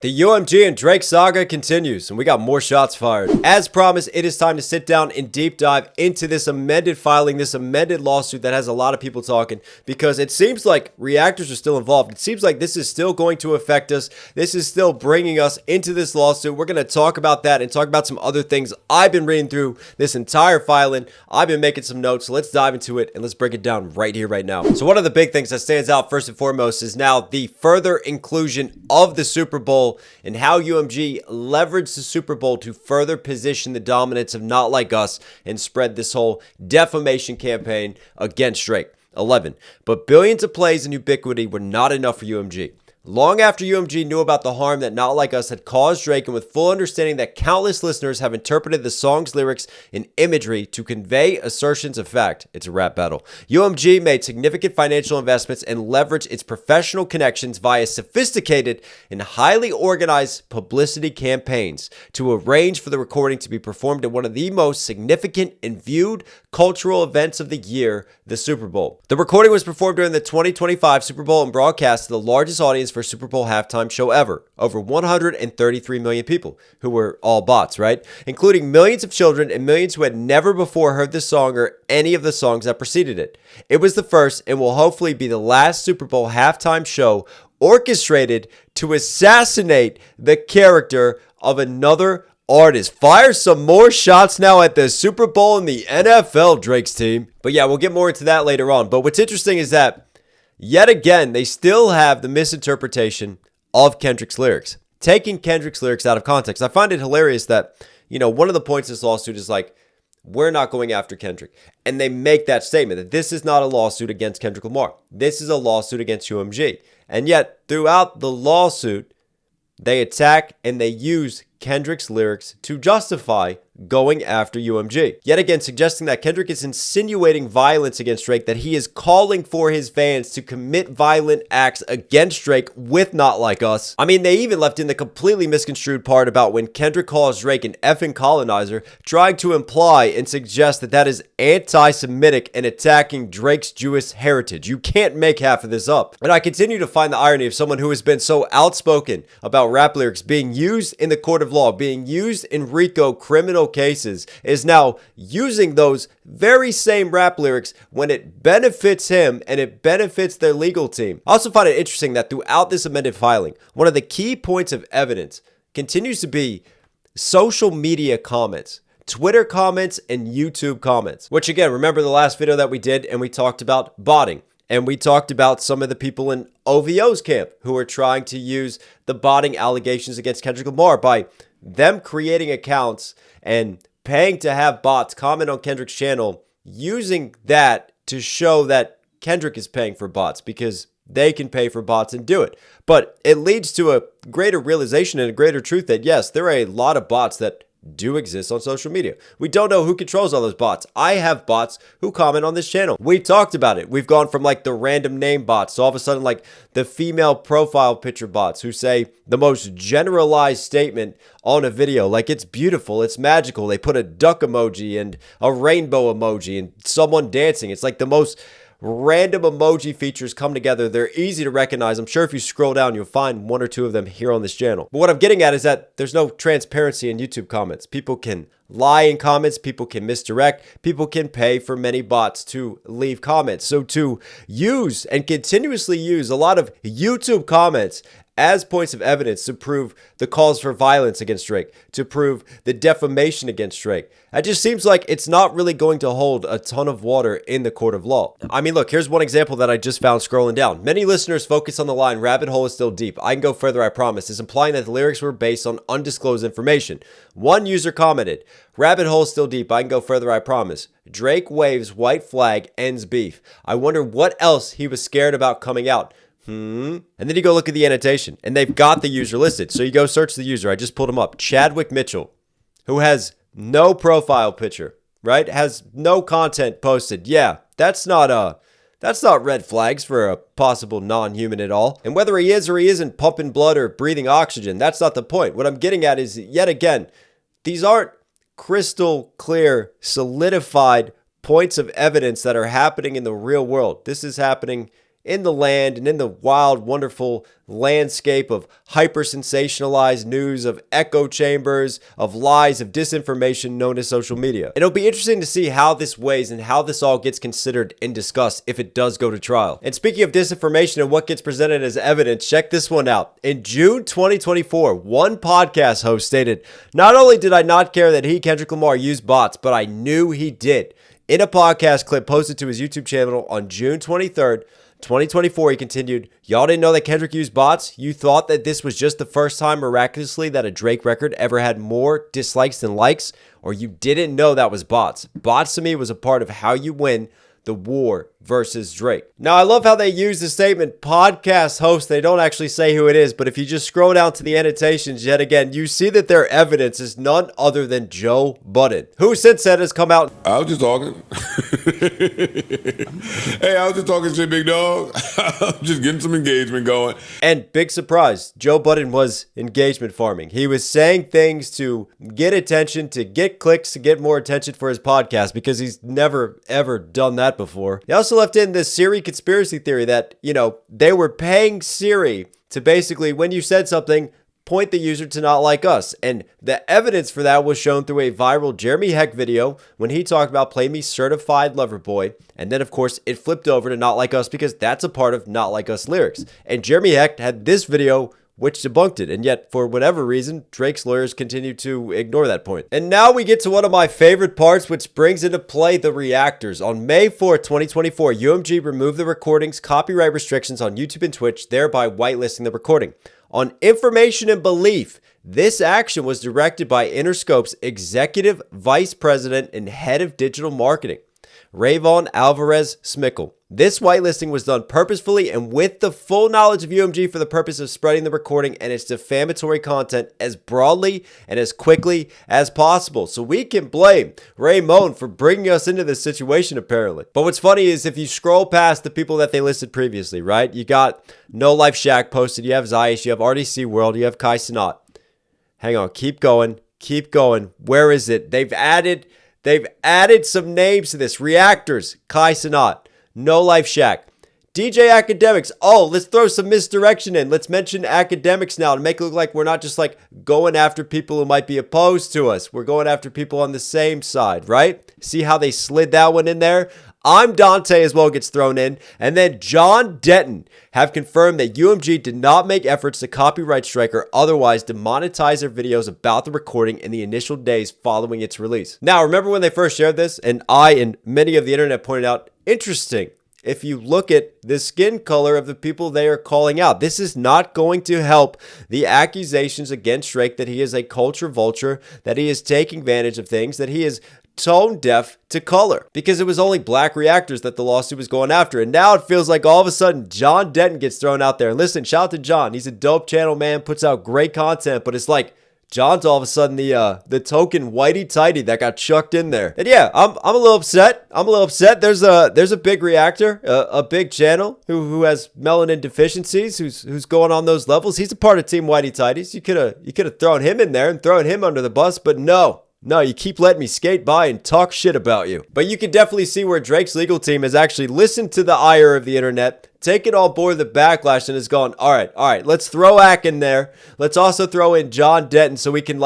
The UMG and Drake saga continues, and we got more shots fired. As promised, it is time to sit down and deep dive into this amended filing, this amended lawsuit that has a lot of people talking, because it seems like reactors are still involved. It seems like this is still going to affect us. This is still bringing us into this lawsuit. We're going to talk about that and talk about some other things. I've been reading through this entire filing. I've been making some notes. So let's dive into it and let's break it down right here, right now. So one of the big things that stands out first and foremost is now the further inclusion of the Super Bowl and how UMG leveraged the Super Bowl to further position the dominance of Not Like Us and spread this whole defamation campaign against Drake. 11. But billions of plays and ubiquity were not enough for UMG. Long after UMG knew about the harm that Not Like Us had caused Drake, and with full understanding that countless listeners have interpreted the song's lyrics and imagery to convey assertions of fact, it's a rap battle. UMG made significant financial investments and leveraged its professional connections via sophisticated and highly organized publicity campaigns to arrange for the recording to be performed at one of the most significant and viewed cultural events of the year, the Super Bowl. The recording was performed during the 2025 Super Bowl and broadcast to the largest audience for Super Bowl halftime show ever. Over 133 million people, who were all bots, right? Including millions of children and millions who had never before heard the song or any of the songs that preceded it. It was the first and will hopefully be the last Super Bowl halftime show orchestrated to assassinate the character of another artist. Fire some more shots now at the Super Bowl and the NFL, Drake's team. But yeah, we'll get more into that later on. But what's interesting is that yet again, they still have the misinterpretation of Kendrick's lyrics, taking Kendrick's lyrics out of context. I find it hilarious that, one of the points of this lawsuit is like, we're not going after Kendrick. And they make that statement that this is not a lawsuit against Kendrick Lamar. This is a lawsuit against UMG. And yet, throughout the lawsuit, they attack and they use Kendrick's lyrics to justify going after UMG. Yet again, suggesting that Kendrick is insinuating violence against Drake, that he is calling for his fans to commit violent acts against Drake with Not Like Us. I mean, they even left in the completely misconstrued part about when Kendrick calls Drake an effing colonizer, trying to imply and suggest that that is anti-Semitic and attacking Drake's Jewish heritage. You can't make half of this up. And I continue to find the irony of someone who has been so outspoken about rap lyrics being used in the court of law, being used in RICO criminal cases, is now using those very same rap lyrics when it benefits him and it benefits their legal team. I also find it interesting that throughout this amended filing, one of the key points of evidence continues to be social media comments, Twitter comments, and YouTube comments, which again, remember the last video that we did and we talked about botting. And we talked about some of the people in OVO's camp who are trying to use the botting allegations against Kendrick Lamar by them creating accounts and paying to have bots comment on Kendrick's channel, using that to show that Kendrick is paying for bots because they can pay for bots and do it. But it leads to a greater realization and a greater truth that yes, there are a lot of bots that do exist on social media. We don't know who controls all those bots. I have bots who comment on this channel. We've talked about it. We've gone from like the random name bots to all of a sudden like the female profile picture bots who say the most generalized statement on a video. Like it's beautiful, it's magical. They put a duck emoji and a rainbow emoji and someone dancing. It's like the most random emoji features come together. They're easy to recognize. I'm sure if you scroll down, you'll find one or two of them here on this channel. But what I'm getting at is that there's no transparency in YouTube comments. People can lie in comments. People can misdirect. People can pay for many bots to leave comments. So to use and continuously use a lot of YouTube comments as points of evidence to prove the calls for violence against Drake, to prove the defamation against Drake, it just seems like it's not really going to hold a ton of water in the court of law. I mean, look, here's one example that I just found scrolling down. Many listeners focus on the line, "Rabbit hole is still deep. I can go further, I promise," is implying that the lyrics were based on undisclosed information. One user commented, "Rabbit hole is still deep. I can go further, I promise. Drake waves white flag, ends beef. I wonder what else he was scared about coming out. And then you go look at the annotation and they've got the user listed. So you go search the user. I just pulled him up. Chadwick Mitchell, who has no profile picture, right? Has no content posted. Yeah, that's not red flags for a possible non-human at all. And whether he is or he isn't pumping blood or breathing oxygen, that's not the point. What I'm getting at is, yet again, these aren't crystal clear, solidified points of evidence that are happening in the real world. This is happening in the land and in the wild, wonderful landscape of hyper-sensationalized news, of echo chambers, of lies, of disinformation known as social media. It'll be interesting to see how this weighs and how this all gets considered and discussed if it does go to trial. And speaking of disinformation and what gets presented as evidence, check this one out. In June 2024, one podcast host stated, "Not only did I not care that he, Kendrick Lamar, used bots, but I knew he did." In a podcast clip posted to his YouTube channel on June 23rd, 2024, he continued, "Y'all didn't know that Kendrick used bots? You thought that this was just the first time miraculously that a Drake record ever had more dislikes than likes? Or you didn't know that was bots? Bots to me was a part of how you win the war versus Drake." Now, I love how they use the statement podcast host. They don't actually say who it is, but if you just scroll down to the annotations yet again, you see that their evidence is none other than Joe Budden, who since then has come out. "I was just talking." "Hey, I was just talking shit, big dog." "I'm just getting some engagement going." And big surprise, Joe Budden was engagement farming. He was saying things to get attention, to get clicks, to get more attention for his podcast, because he's never, ever done that before. He also left in this Siri conspiracy theory that, they were paying Siri to basically, when you said something, point the user to not like us. And the evidence for that was shown through a viral Jeremy Heck video when he talked about "Play Me Certified Lover Boy." And then, of course, it flipped over to "Not Like Us" because that's a part of "Not Like Us" lyrics. And Jeremy Heck had this video which debunked it. And yet, for whatever reason, Drake's lawyers continue to ignore that point. And now we get to one of my favorite parts, which brings into play the reactors. On May 4th, 2024, UMG removed the recording's copyright restrictions on YouTube and Twitch, thereby whitelisting the recording. On information and belief, this action was directed by Interscope's Executive Vice President and Head of Digital Marketing, Rayvon Alvarez Smickle. This whitelisting was done purposefully and with the full knowledge of UMG for the purpose of spreading the recording and its defamatory content as broadly and as quickly as possible. So we can blame Raymond for bringing us into this situation, apparently. But what's funny is if you scroll past the people that they listed previously, right? You got No Life Shaq posted, you have Zaish, you have RDC World, you have Kai Cenat. Hang on, keep going. Where is it? They've added some names to this. Reactors, Kai Cenat. No Life Shack. DJ Academics. Oh, let's throw some misdirection in. Let's mention academics now to make it look like we're not just like going after people who might be opposed to us. We're going after people on the same side, right? See how they slid that one in there? I'm Dante as well gets thrown in. And then John Denton have confirmed that UMG did not make efforts to copyright strike or otherwise demonetize their videos about the recording in the initial days following its release. Now, remember when they first shared this? And I and many of the internet pointed out, interesting. If you look at the skin color of the people they are calling out, this is not going to help the accusations against Drake that he is a culture vulture, that he is taking advantage of things, that he is tone deaf to color, because it was only black reactors that the lawsuit was going after. And now it feels like all of a sudden John Denton gets thrown out there. And listen, shout out to John. He's a dope channel, man, puts out great content, but it's like John's all of a sudden the token whitey tighty that got chucked in there. And yeah, I'm a little upset. There's a big reactor, a big channel who has melanin deficiencies, who's going on those levels. He's a part of Team Whitey Tighties. You could have thrown him in there and thrown him under the bus, but no, you keep letting me skate by and talk shit about you. But you can definitely see where Drake's legal team has actually listened to the ire of the internet, taken on board the backlash, and has gone, all right, let's throw Ack in there. Let's also throw in John Denton so we can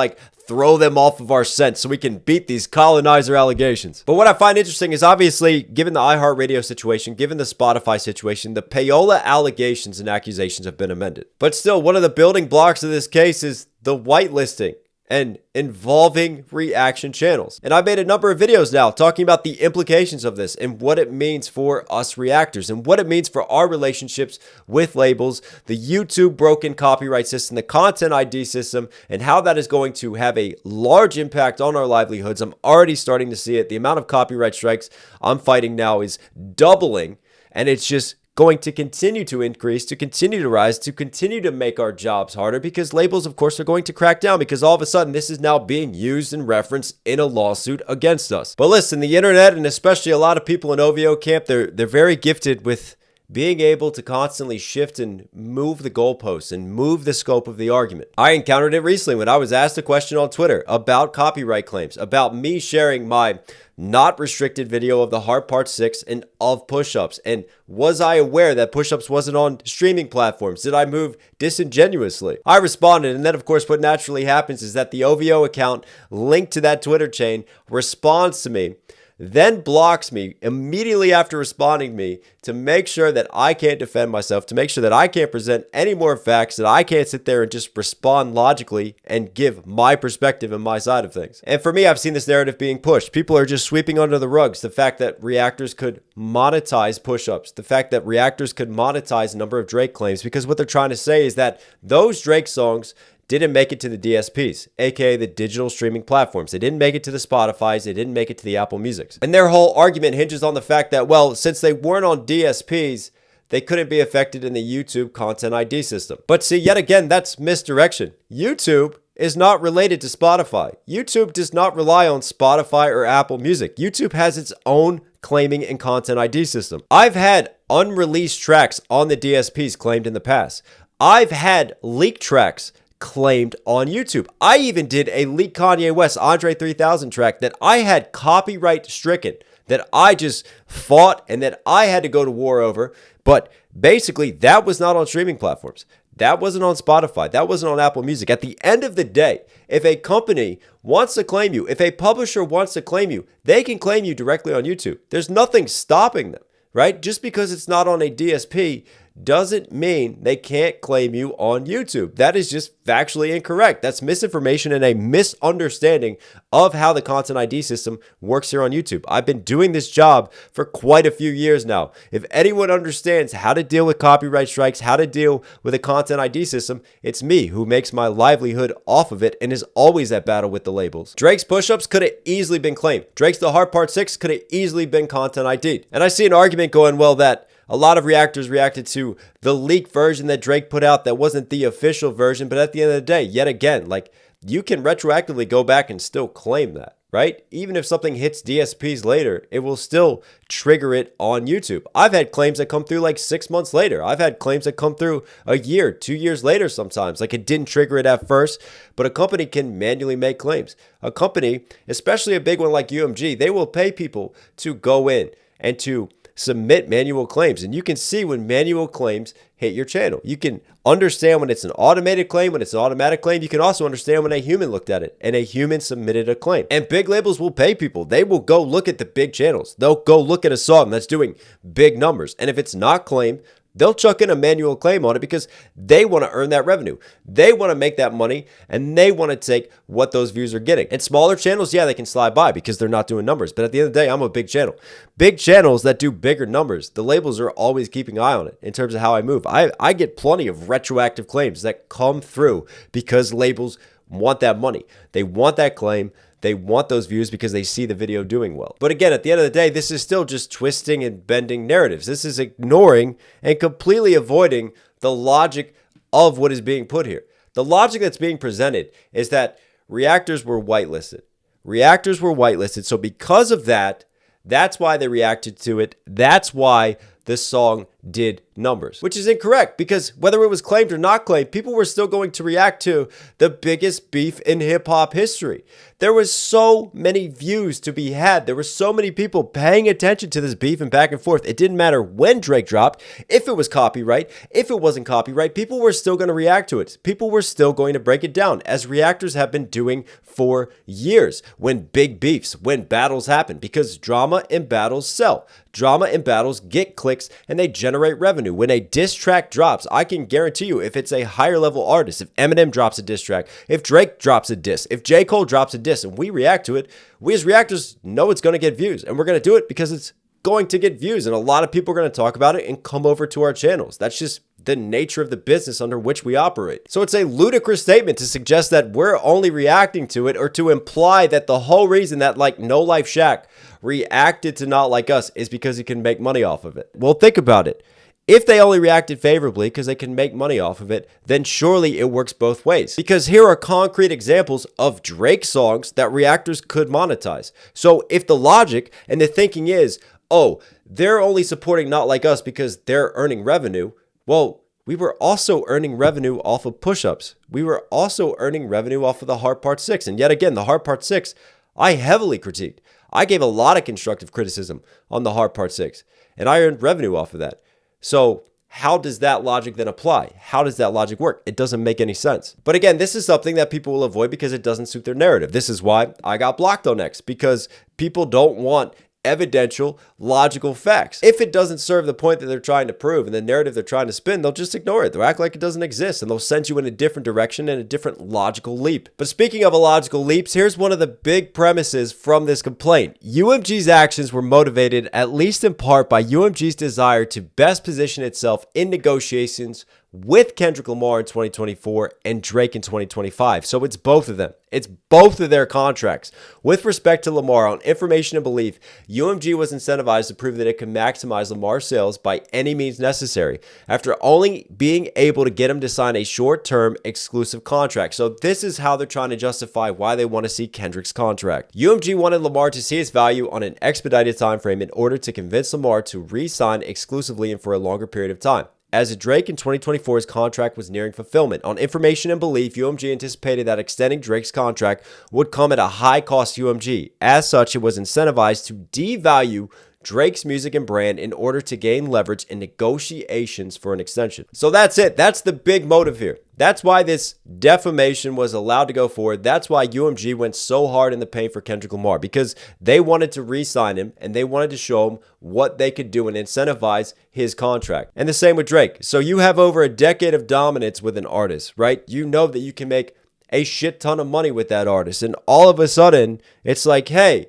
throw them off of our scent so we can beat these colonizer allegations. But what I find interesting is obviously, given the iHeartRadio situation, given the Spotify situation, the payola allegations and accusations have been amended. But still, one of the building blocks of this case is the whitelisting and involving reaction channels. And I've made a number of videos now talking about the implications of this and what it means for us reactors and what it means for our relationships with labels, the YouTube broken copyright system, the content ID system, and how that is going to have a large impact on our livelihoods. I'm already starting to see it. The amount of copyright strikes I'm fighting now is doubling, and it's just going to continue to increase, to continue to rise, to continue to make our jobs harder, because labels, of course, are going to crack down, because all of a sudden this is now being used and referenced in a lawsuit against us. But listen, the internet, and especially a lot of people in OVO camp, they're very gifted with being able to constantly shift and move the goalposts and move the scope of the argument. I encountered it recently when I was asked a question on Twitter about copyright claims, about me sharing my not restricted video of the Hard Part 6 and of push-ups. And was I aware that push-ups wasn't on streaming platforms? Did I move disingenuously? I responded, and then of course what naturally happens is that the OVO account linked to that Twitter chain responds to me, then blocks me immediately after responding to me to make sure that I can't defend myself, to make sure that I can't present any more facts, that I can't sit there and just respond logically and give my perspective and my side of things. And for me, I've seen this narrative being pushed. People are just sweeping under the rugs the fact that Reactors could monetize push-ups, the fact that Reactors could monetize a number of Drake claims, because what they're trying to say is that those Drake songs didn't make it to the DSPs, aka the digital streaming platforms. They didn't make it to the Spotifys. They didn't make it to the Apple Musics. And their whole argument hinges on the fact that, well, since they weren't on DSPs, they couldn't be affected in the YouTube Content ID system. But see, yet again, that's misdirection. YouTube is not related to Spotify. YouTube does not rely on Spotify or Apple Music. YouTube has its own claiming and Content ID system. I've had unreleased tracks on the DSPs claimed in the past. I've had leaked tracks claimed on YouTube. I even did a leaked Kanye West Andre 3000 track that I had copyright stricken, that I just fought and that I had to go to war over. But basically, that was not on streaming platforms. That wasn't on Spotify. That wasn't on Apple Music. At the end of the day, if a company wants to claim you, if a publisher wants to claim you, they can claim you directly on YouTube. There's nothing stopping them, right? Just because it's not on a DSP doesn't mean they can't claim you on YouTube. That is just factually incorrect. That's misinformation and a misunderstanding of how the Content ID system works here on YouTube. I've been doing this job for quite a few years now. If anyone understands how to deal with copyright strikes, how to deal with a Content ID system, it's me, who makes my livelihood off of it and is always at battle with the labels. Drake's push-ups could have easily been claimed. Drake's The Hard Part 6 could have easily been Content ID'd. And I see an argument going, well, that a lot of reactors reacted to the leaked version that Drake put out that wasn't the official version. But at the end of the day, yet again, like, you can retroactively go back and still claim that, right? Even if something hits DSPs later, it will still trigger it on YouTube. I've had claims that come through like 6 months later. I've had claims that come through a year, 2 years later sometimes. Like, it didn't trigger it at first, but a company can manually make claims. A company, especially a big one like UMG, they will pay people to go in and to submit manual claims. And you can see when manual claims hit your channel. You can understand when it's an automated claim, when it's an automatic claim. You can also understand when a human looked at it and a human submitted a claim. And big labels will pay people. They will go look at the big channels. They'll go look at a song that's doing big numbers. And if it's not claimed, they'll chuck in a manual claim on it because they want to earn that revenue. They want to make that money, and they want to take what those views are getting. And smaller channels, yeah, they can slide by because they're not doing numbers. But at the end of the day, I'm a big channel. Big channels that do bigger numbers, the labels are always keeping an eye on it in terms of how I move. I get plenty of retroactive claims that come through because labels want that money. They want that claim. They want those views because they see the video doing well. But again, at the end of the day, this is still just twisting and bending narratives. This is ignoring and completely avoiding the logic of what is being put here. The logic that's being presented is that reactors were whitelisted. Reactors were whitelisted. So because of that, that's why they reacted to it. That's why this song did numbers, which is incorrect, because whether it was claimed or not claimed, people were still going to react to the biggest beef in hip hop history. There was so many views to be had. There were so many people paying attention to this beef and back and forth. It didn't matter when Drake dropped, if it was copyright, if it wasn't copyright, people were still going to react to it. People were still going to break it down, as reactors have been doing for years when big beefs, when battles happen, because drama and battles sell. Drama and battles get clicks and they generate revenue. When a diss track drops, I can guarantee you, if it's a higher level artist, if Eminem drops a diss track, if Drake drops a diss, if J. Cole drops a diss and we react to it, we as reactors know it's going to get views, and we're going to do it because it's going to get views, and a lot of people are going to talk about it and come over to our channels. That's just the nature of the business under which we operate. So it's a ludicrous statement to suggest that we're only reacting to it, or to imply that the whole reason that like No Life Shaq reacted to Not Like Us is because he can make money off of it. Well, think about it. If they only reacted favorably because they can make money off of it, then surely it works both ways. Because here are concrete examples of Drake songs that reactors could monetize. So if the logic and the thinking is, oh, they're only supporting Not Like Us because they're earning revenue. Well, we were also earning revenue off of push-ups. We were also earning revenue off of the Heart Part 6. And yet again, the Heart Part 6, I heavily critiqued. I gave a lot of constructive criticism on the Heart Part 6, and I earned revenue off of that. So how does that logic then apply? How does that logic work? It doesn't make any sense. But again, this is something that people will avoid because it doesn't suit their narrative. This is why I got blocked on X, because people don't want evidential, logical facts. If it doesn't serve the point that they're trying to prove and the narrative they're trying to spin, they'll just ignore it. They'll act like it doesn't exist, and they'll send you in a different direction and a different logical leap. But speaking of illogical leaps, here's one of the big premises from this complaint. UMG's actions were motivated, at least in part, by UMG's desire to best position itself in negotiations with Kendrick Lamar in 2024 and Drake in 2025. So it's both of them. It's both of their contracts. With respect to Lamar, on information and belief, UMG was incentivized to prove that it could maximize Lamar's sales by any means necessary, after only being able to get him to sign a short-term exclusive contract. So this is how they're trying to justify why they want to see Kendrick's contract. UMG wanted Lamar to see his value on an expedited time frame in order to convince Lamar to re-sign exclusively and for a longer period of time. As Drake in 2024's contract was nearing fulfillment. On information and belief, UMG anticipated that extending Drake's contract would come at a high cost to UMG. As such, it was incentivized to devalue Drake's music and brand in order to gain leverage in negotiations for an extension. So that's it. That's the big motive here. That's why this defamation was allowed to go forward. That's why UMG went so hard in the paint for Kendrick Lamar, because they wanted to re-sign him and they wanted to show him what they could do and incentivize his contract. And the same with Drake. So you have over a decade of dominance with an artist, right? You know that you can make a shit ton of money with that artist. And all of a sudden, it's like, hey,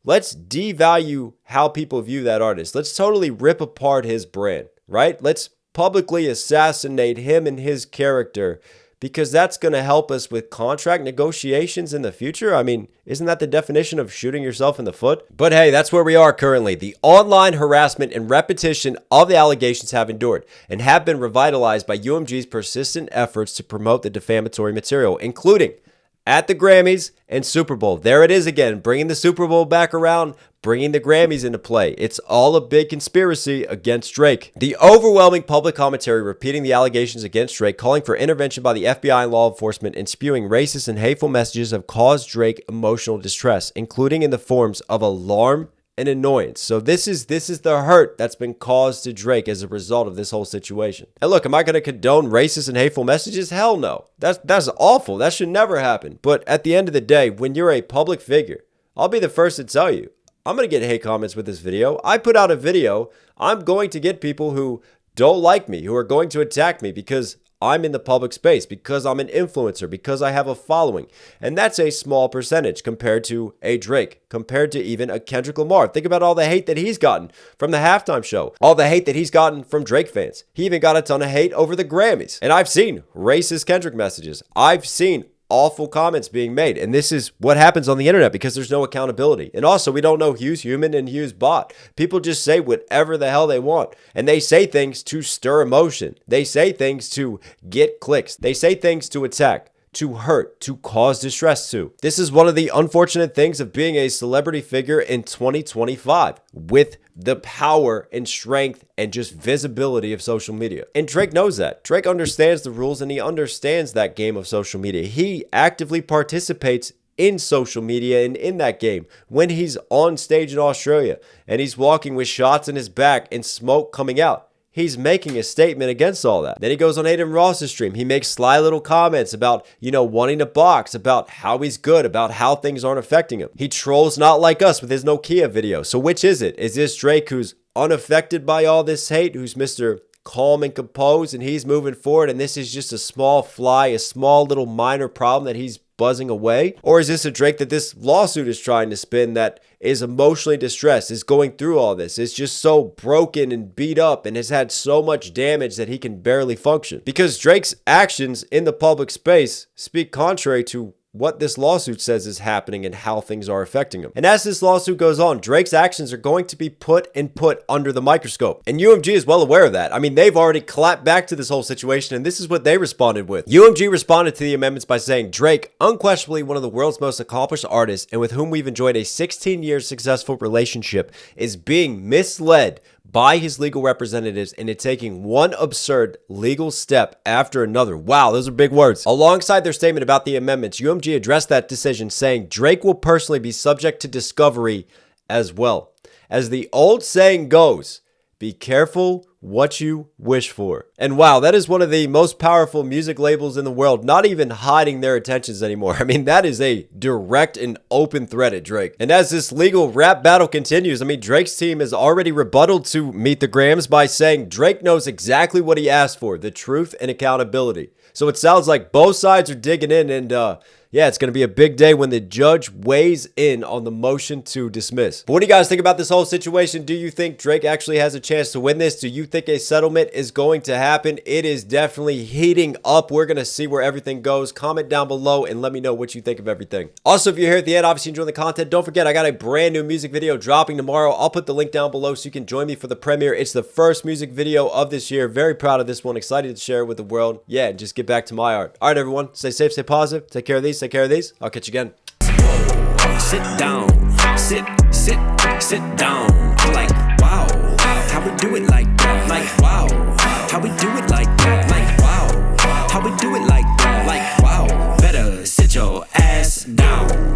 let's devalue how people view that artist. Let's totally rip apart his brand, right? Let's publicly assassinate him and his character, because that's going to help us with contract negotiations in the future. I mean, isn't that the definition of shooting yourself in the foot? But hey, that's where we are currently. The online harassment and repetition of the allegations have endured and have been revitalized by UMG's persistent efforts to promote the defamatory material, including at the Grammys and Super Bowl. There it is again, bringing the Super Bowl back around, bringing the Grammys into play. It's all a big conspiracy against Drake. The overwhelming public commentary repeating the allegations against Drake, calling for intervention by the FBI and law enforcement, and spewing racist and hateful messages have caused Drake emotional distress, including in the forms of alarm and annoyance. So this is the hurt that's been caused to Drake as a result of this whole situation. And look, am I going to condone racist and hateful messages? Hell no. That's awful. That should never happen. But at the end of the day, when you're a public figure, I'll be the first to tell you, I'm going to get hate comments with this video. I put out a video. I'm going to get people who don't like me, who are going to attack me because I'm in the public space, because I'm an influencer, because I have a following. And that's a small percentage compared to a Drake, compared to even a Kendrick Lamar. Think about all the hate that he's gotten from the halftime show, all the hate that he's gotten from Drake fans. He even got a ton of hate over the Grammys. And I've seen racist Kendrick messages. I've seen awful comments being made. And this is what happens on the internet because there's no accountability. And also, we don't know who's human and who's bot. People just say whatever the hell they want. And they say things to stir emotion. They say things to get clicks. They say things to attack, to hurt, to cause distress to. This is one of the unfortunate things of being a celebrity figure in 2025 with the power and strength and just visibility of social media. And Drake knows that. Drake understands the rules and he understands that game of social media. He actively participates in social media and in that game when he's on stage in Australia and he's walking with shots in his back and smoke coming out. He's making a statement against all that. Then he goes on Aiden Ross's stream. He makes sly little comments about, wanting to box, about how he's good, about how things aren't affecting him. He trolls Not Like Us with his Nokia video. So which is it? Is this Drake who's unaffected by all this hate, who's Mr. calm and composed and he's moving forward and this is just a small fly, a small little minor problem that he's buzzing away? Or is this a Drake that this lawsuit is trying to spin that is emotionally distressed, is going through all this, is just so broken and beat up and has had so much damage that he can barely function? Because Drake's actions in the public space speak contrary to what this lawsuit says is happening and how things are affecting him. And as this lawsuit goes on, Drake's actions are going to be put under the microscope. And UMG is well aware of that. I mean, they've already clapped back to this whole situation, and this is what they responded with. UMG responded to the amendments by saying, Drake, unquestionably one of the world's most accomplished artists and with whom we've enjoyed a 16-year successful relationship, is being misled by his legal representatives into taking one absurd legal step after another. Wow, those are big words. Alongside their statement about the amendments, UMG addressed that decision saying Drake will personally be subject to discovery as well. As the old saying goes, be careful what you wish for. And wow, that is one of the most powerful music labels in the world, not even hiding their intentions anymore. I mean, that is a direct and open threat at Drake. And as this legal rap battle continues, I mean, Drake's team has already rebutted to Meet the Grams by saying Drake knows exactly what he asked for, the truth and accountability. So it sounds like both sides are digging in, and yeah, it's going to be a big day when the judge weighs in on the motion to dismiss. But what do you guys think about this whole situation? Do you think Drake actually has a chance to win this? Do you think a settlement is going to happen? It is definitely heating up. We're going to see where everything goes. Comment down below and let me know what you think of everything. Also, if you're here at the end, obviously enjoying the content, don't forget I got a brand new music video dropping tomorrow. I'll put the link down below so you can join me for the premiere. It's the first music video of this year. Very proud of this one. Excited to share it with the world. Yeah, and just get back to my art. All right, everyone. Stay safe, stay positive. Take care of these. Take care of these. I'll catch you again. Sit down, sit down. Like, wow, how we do it like that? Like, wow, how we do it like that? Like, wow, how we do it like that? Like, wow, better sit your ass.